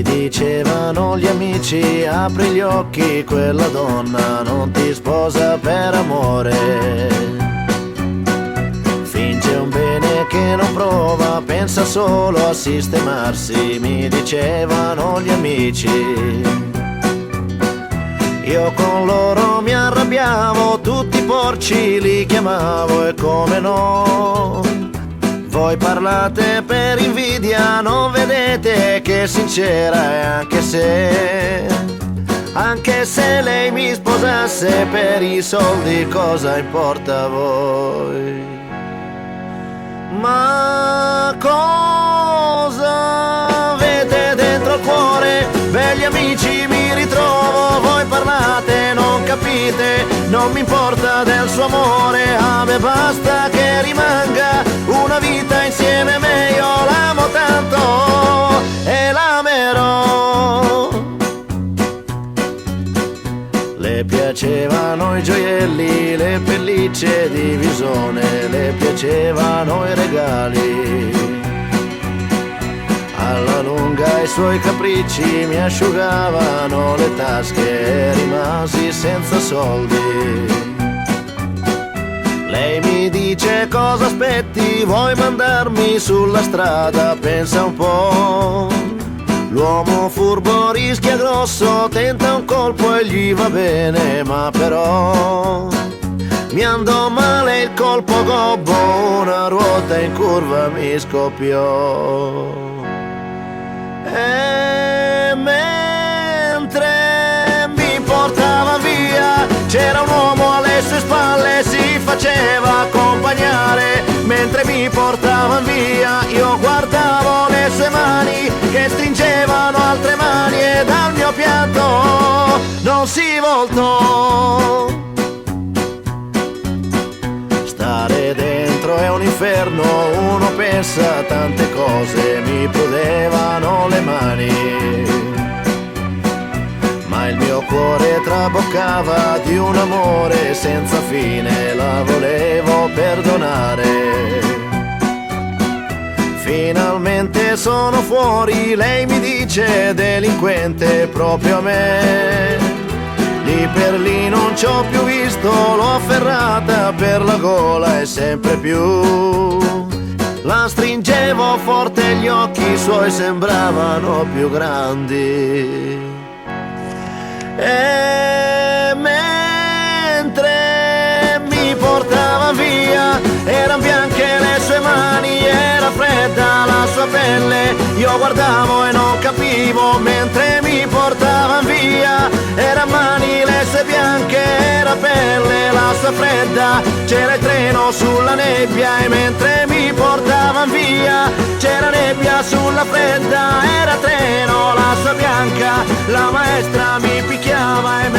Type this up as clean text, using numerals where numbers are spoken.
Mi dicevano gli amici, apri gli occhi, quella donna non ti sposa per amore. Finge un bene che non prova, pensa solo a sistemarsi, mi dicevano gli amici. Io con loro mi arrabbiavo, tutti i porci li chiamavo e come no. Voi parlate per invidia, non vedete che è sincera e anche se lei mi sposasse per i soldi cosa importa a voi? Ma cosa avete dentro il cuore? Begli amici mi ritrovo, voi parlate, non capite, non mi importa del suo amore, a me basta che rimanga una vita insieme a me, io l'amo tanto e l'amerò. Le piacevano i gioielli, le pellicce di visone, le piacevano i regali. Alla lunga i suoi capricci mi asciugavano le tasche e rimasi senza soldi. Lei mi dice cosa aspetti, vuoi mandarmi sulla strada, pensa un po'. L'uomo furbo rischia grosso, tenta un colpo e gli va bene, ma però mi andò male il colpo gobbo, una ruota in curva mi scoppiò. E mentre mi portava via c'era un uomo alle sue spalle, si faceva accompagnare. Mentre mi portava via io guardavo le sue mani che stringevano altre mani e dal mio pianto non si voltò. Stare dentro è un inferno, uno pensa a tante cose, mi prudevano le mani, ma il mio cuore traboccava di un amore senza fine, la volevo perdonare. Finalmente sono fuori, lei mi dice delinquente proprio a me. Lì per lì non ci ho più visto, l'ho afferrata per la gola e sempre più la stringevo forte, gli occhi suoi sembravano più grandi. E mentre mi portava via erano bianche le sue mani, era fredda la sua pelle, io guardavo e non capivo. Mentre mi portava via era mani le sue bianche, era pelle la sua fredda, c'era il treno sulla nebbia. E mentre mi portava via c'era nebbia sulla fredda, era treno la sua bianca, la maestra mi picchiava e